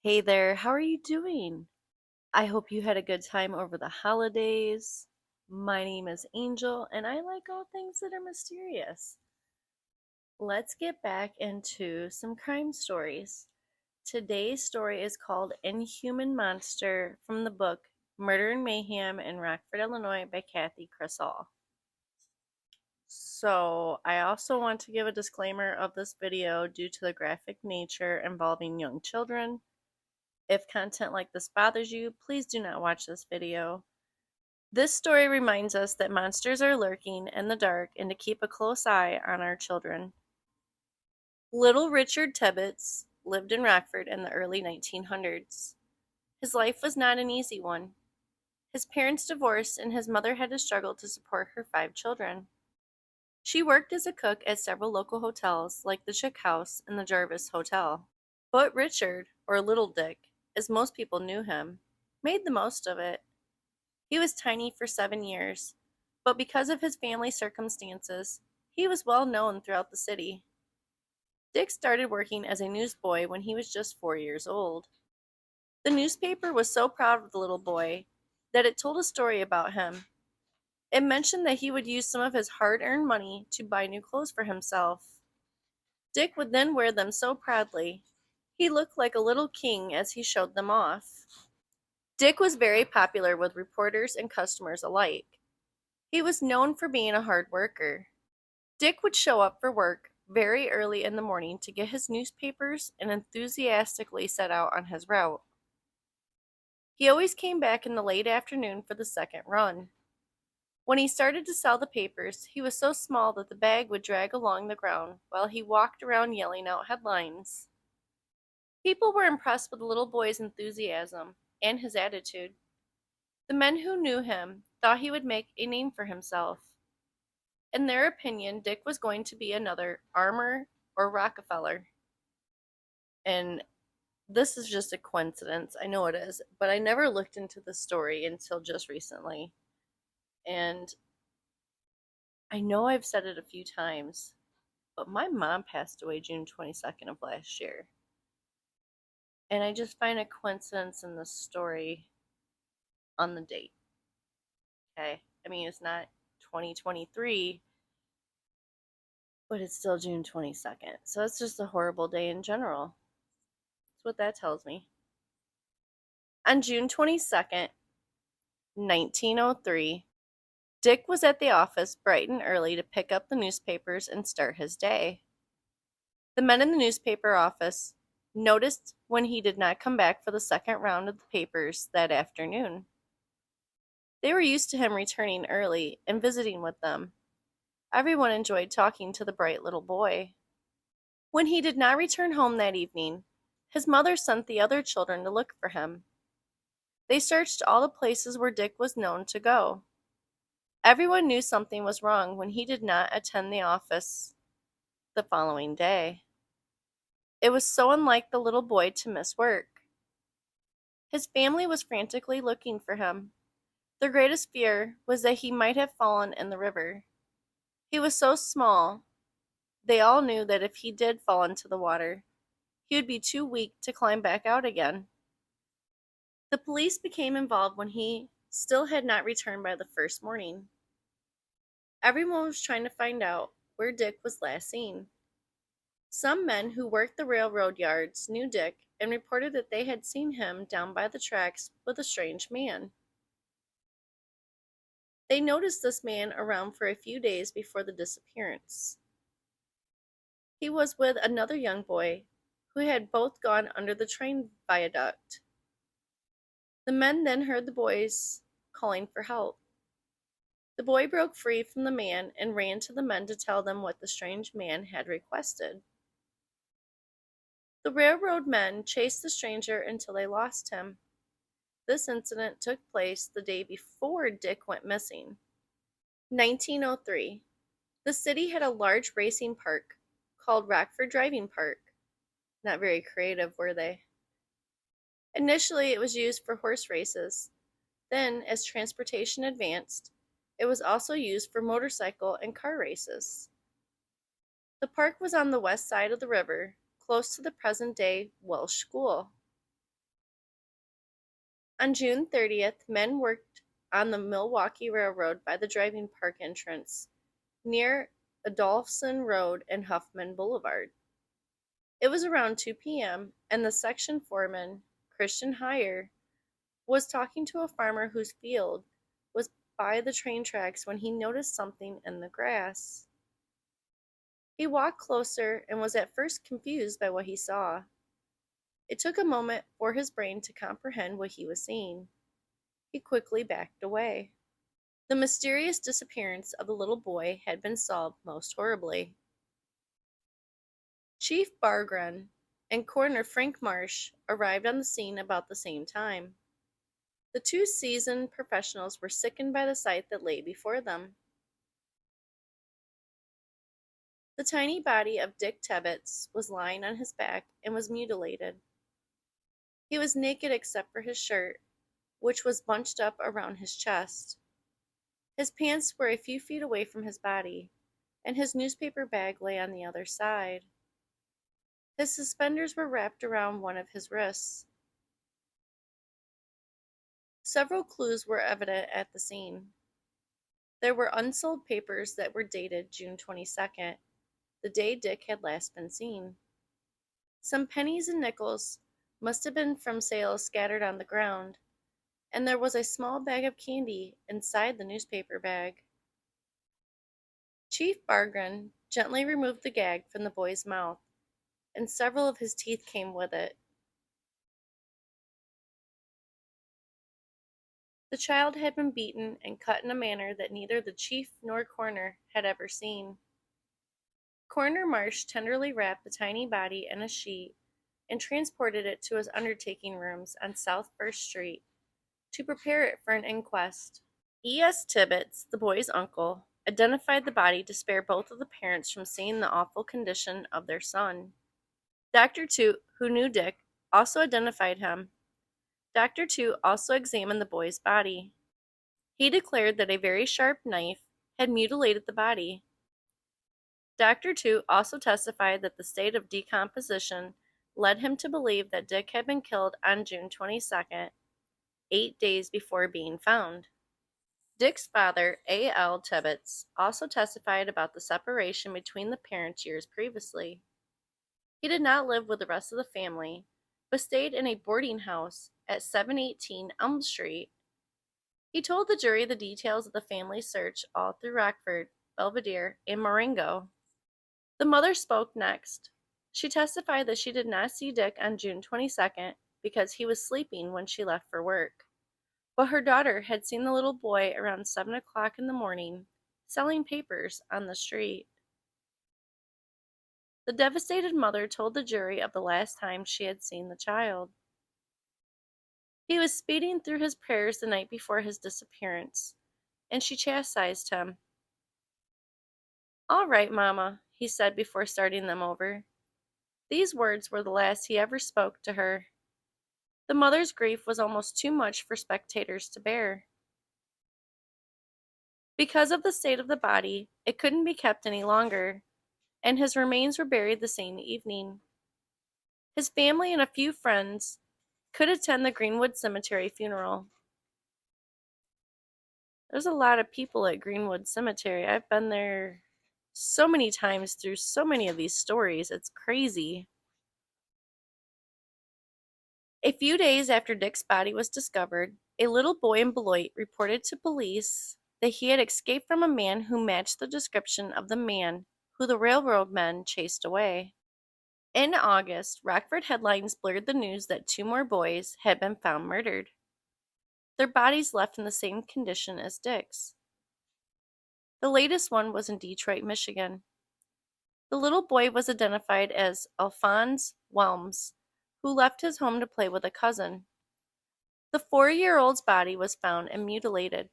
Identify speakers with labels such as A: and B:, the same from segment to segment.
A: Hey there, how are you doing? I hope you had a good time over the holidays. My name is Angel, and I like all things that are mysterious. Let's get back into some crime stories. Today's story is called Inhuman Monster from the book Murder and Mayhem in Rockford, Illinois by Kathi Kresol. So, I also want to give a disclaimer of this video due to the graphic nature involving young children. If content like this bothers you, please do not watch this video. This story reminds us that monsters are lurking in the dark and to keep a close eye on our children. Little Richard Tebbets lived in Rockford in the early 1900s. His life was not an easy one. His parents divorced and his mother had to struggle to support her 5 children. She worked as a cook at several local hotels like the Chick House and the Jarvis Hotel. But Richard, or Little Dick, as most people knew him, made the most of it. He was tiny for 7 years, but because of his family circumstances, he was well known throughout the city. Dick started working as a newsboy when he was just 4 years old. The newspaper was so proud of the little boy that it told a story about him. It mentioned that he would use some of his hard-earned money to buy new clothes for himself. Dick would then wear them so proudly. He looked like a little king as he showed them off. Dick was very popular with reporters and customers alike. He was known for being a hard worker. Dick would show up for work very early in the morning to get his newspapers and enthusiastically set out on his route. He always came back in the late afternoon for the second run. When he started to sell the papers, he was so small that the bag would drag along the ground while he walked around yelling out headlines. People were impressed with the little boy's enthusiasm and his attitude. The men who knew him thought he would make a name for himself. In their opinion, Dick was going to be another Armour or Rockefeller. And this is just a coincidence, I know it is, but I never looked into the story until just recently. And I know I've said it a few times, but my mom passed away June 22nd of last year. And I just find a coincidence in this story on the date. Okay? I mean, it's not 2023, but it's still June 22nd. So it's just a horrible day in general. That's what that tells me. On June 22nd, 1903, Dick was at the office bright and early to pick up the newspapers and start his day. The men in the newspaper office noticed when he did not come back for the second round of the papers that afternoon. They were used to him returning early and visiting with them. Everyone enjoyed talking to the bright little boy. When he did not return home that evening, his mother sent the other children to look for him. They searched all the places where Dick was known to go. Everyone knew something was wrong when he did not attend the office the following day. It was so unlike the little boy to miss work. His family was frantically looking for him. Their greatest fear was that he might have fallen in the river. He was so small, they all knew that if he did fall into the water, he would be too weak to climb back out again. The police became involved when he still had not returned by the first morning. Everyone was trying to find out where Dick was last seen. Some men who worked the railroad yards knew Dick and reported that they had seen him down by the tracks with a strange man. They noticed this man around for a few days before the disappearance. He was with another young boy who had both gone under the train viaduct. The men then heard the boys calling for help. The boy broke free from the man and ran to the men to tell them what the strange man had requested. The railroad men chased the stranger until they lost him. This incident took place the day before Dick went missing. 1903. The city had a large racing park called Rockford Driving Park. Not very creative, were they? Initially, it was used for horse races. Then, as transportation advanced, it was also used for motorcycle and car races. The park was on the west side of the river, close to the present-day Welsh School. On June 30th, men worked on the Milwaukee Railroad by the driving park entrance near Adolphson Road and Huffman Boulevard. It was around 2 p.m., and the section foreman, Christian Heyer, was talking to a farmer whose field was by the train tracks when he noticed something in the grass. He walked closer and was at first confused by what he saw. It took a moment for his brain to comprehend what he was seeing. He quickly backed away. The mysterious disappearance of the little boy had been solved most horribly. Chief Bargren and Coroner Frank Marsh arrived on the scene about the same time. The two seasoned professionals were sickened by the sight that lay before them. The tiny body of Dick Tebbets was lying on his back and was mutilated. He was naked except for his shirt, which was bunched up around his chest. His pants were a few feet away from his body, and his newspaper bag lay on the other side. His suspenders were wrapped around one of his wrists. Several clues were evident at the scene. There were unsold papers that were dated June 22nd, the day Dick had last been seen. Some pennies and nickels must have been from sales scattered on the ground, and there was a small bag of candy inside the newspaper bag. Chief Bargren gently removed the gag from the boy's mouth, and several of his teeth came with it. The child had been beaten and cut in a manner that neither the chief nor coroner had ever seen. Coroner Marsh tenderly wrapped the tiny body in a sheet and transported it to his undertaking rooms on South First Street to prepare it for an inquest. E.S. Tibbets, the boy's uncle, identified the body to spare both of the parents from seeing the awful condition of their son. Dr. Toot, who knew Dick, also identified him. Dr. Toot also examined the boy's body. He declared that a very sharp knife had mutilated the body. Dr. Toot also testified that the state of decomposition led him to believe that Dick had been killed on June 22nd, 8 days before being found. Dick's father, A.L. Tibbets, also testified about the separation between the parents years previously. He did not live with the rest of the family, but stayed in a boarding house at 718 Elm Street. He told the jury the details of the family's search all through Rockford, Belvedere, and Marengo. The mother spoke next. She testified that she did not see Dick on June 22nd because he was sleeping when she left for work, but her daughter had seen the little boy around 7 o'clock in the morning selling papers on the street. The devastated mother told the jury of the last time she had seen the child. He was speeding through his prayers the night before his disappearance, and she chastised him. "All right, Mama," he said before starting them over. These words were the last he ever spoke to her. The mother's grief was almost too much for spectators to bear. Because of the state of the body, it couldn't be kept any longer, and his remains were buried the same evening. His family and a few friends could attend the Greenwood Cemetery funeral. There's a lot of people at Greenwood Cemetery. I've been there so many times through so many of these stories. It's crazy. A few days after Dick's body was discovered, a little boy in Beloit reported to police that he had escaped from a man who matched the description of the man who the railroad men chased away. In August, Rockford headlines blurred the news that two more boys had been found murdered. Their bodies left in the same condition as Dick's. The latest one was in Detroit, Michigan. The little boy was identified as Alphonse Welms, who left his home to play with a cousin. The 4-year-old's body was found and mutilated.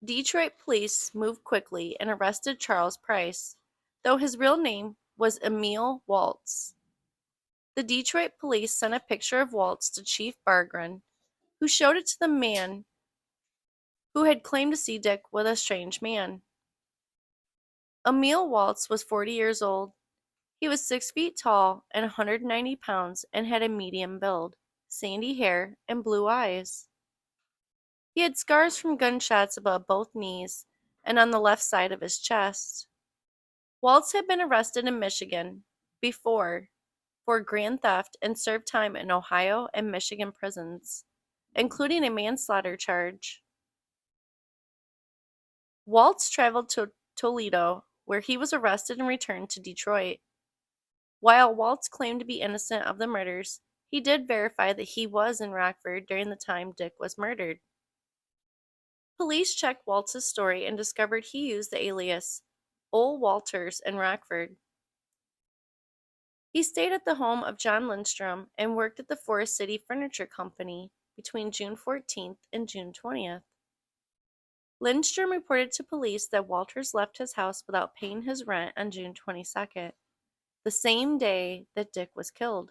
A: Detroit police moved quickly and arrested Charles Price, though his real name was Emil Waltz. The Detroit police sent a picture of Waltz to Chief Bargren, who showed it to the man who had claimed to see Dick with a strange man. Emil Waltz was 40 years old. He was 6 feet tall and 190 pounds and had a medium build, sandy hair, and blue eyes. He had scars from gunshots above both knees and on the left side of his chest. Waltz had been arrested in Michigan before for grand theft and served time in Ohio and Michigan prisons, including a manslaughter charge. Waltz traveled to Toledo, where he was arrested and returned to Detroit. While Waltz claimed to be innocent of the murders, he did verify that he was in Rockford during the time Dick was murdered. Police checked Waltz's story and discovered he used the alias Ol Walters in Rockford. He stayed at the home of John Lindstrom and worked at the Forest City Furniture Company between June 14th and June 20th. Lindstrom reported to police that Walters left his house without paying his rent on June 22nd, the same day that Dick was killed.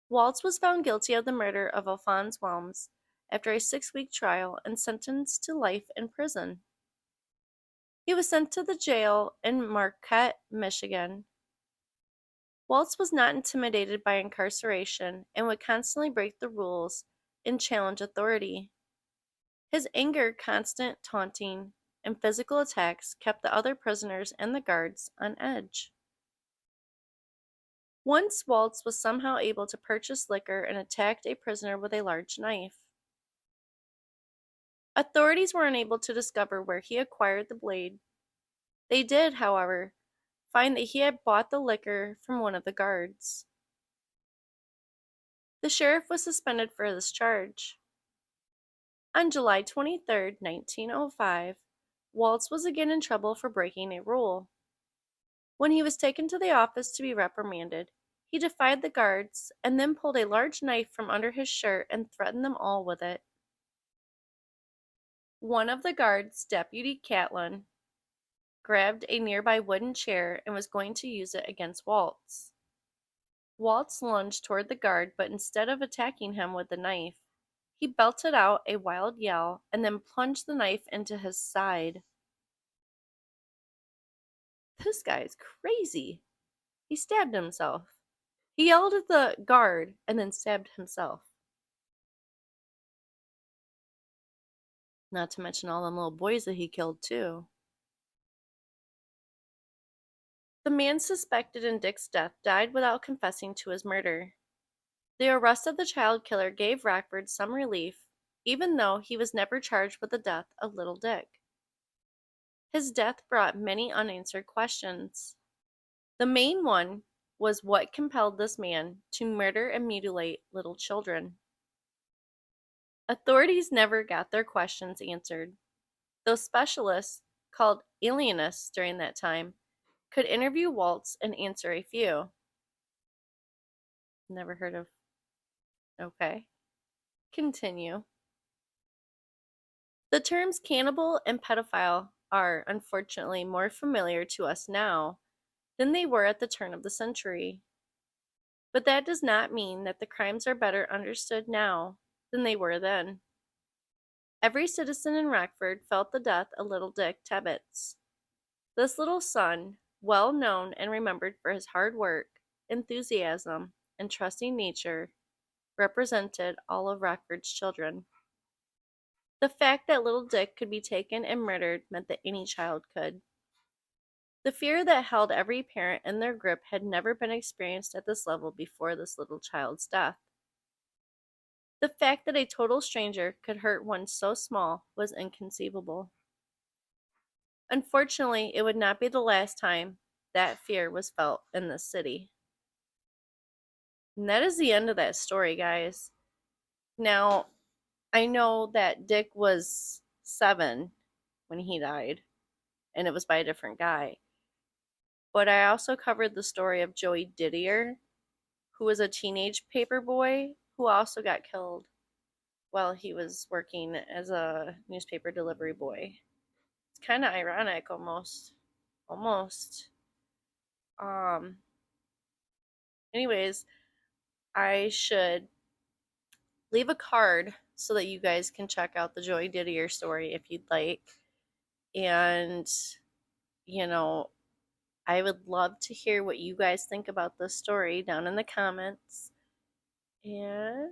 A: Waltz was found guilty of the murder of Alphonse Wilms after a 6-week trial and sentenced to life in prison. He was sent to the jail in Marquette, Michigan. Waltz was not intimidated by incarceration and would constantly break the rules and challenge authority. His anger, constant taunting, and physical attacks kept the other prisoners and the guards on edge. Once Waltz was somehow able to purchase liquor and attacked a prisoner with a large knife. Authorities were unable to discover where he acquired the blade. They did, however, find that he had bought the liquor from one of the guards. The sheriff was suspended for this charge. On July 23, 1905, Waltz was again in trouble for breaking a rule. When he was taken to the office to be reprimanded, he defied the guards and then pulled a large knife from under his shirt and threatened them all with it. One of the guards, Deputy Catlin, grabbed a nearby wooden chair and was going to use it against Waltz. Waltz lunged toward the guard, but instead of attacking him with the knife, he belted out a wild yell and then plunged the knife into his side. This guy's crazy. He stabbed himself. He yelled at the guard and then stabbed himself. Not to mention all them little boys that he killed, too. The man suspected in Dick's death died without confessing to his murder. The arrest of the child killer gave Rockford some relief, even though he was never charged with the death of little Dick. His death brought many unanswered questions. The main one was what compelled this man to murder and mutilate little children. Authorities never got their questions answered, though specialists, called alienists during that time, could interview Waltz and answer a few. Never heard of. Okay. Continue. The terms cannibal and pedophile are, unfortunately, more familiar to us now than they were at the turn of the century. But that does not mean that the crimes are better understood now than they were then. Every citizen in Rockford felt the death of little Dick Tebbets. This little son, well known and remembered for his hard work, enthusiasm, and trusting nature, represented all of Rockford's children. The fact that little Dick could be taken and murdered meant that any child could. The fear that held every parent in their grip had never been experienced at this level before this little child's death. The fact that a total stranger could hurt one so small was inconceivable. Unfortunately, it would not be the last time that fear was felt in this city. And that is the end of that story, guys. Now, I know that Dick was 7 when he died, and it was by a different guy. But I also covered the story of Joey Didier, who was a teenage paper boy who also got killed while he was working as a newspaper delivery boy. It's kind of ironic, almost. Anyways, I should leave a card so that you guys can check out the Joey Didier story if you'd like. And, you know, I would love to hear what you guys think about this story down in the comments. And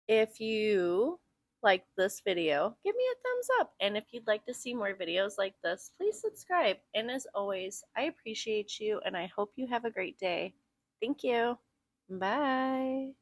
A: if you like this video, give me a thumbs up. And if you'd like to see more videos like this, please subscribe. And as always, I appreciate you and I hope you have a great day. Thank you. Bye.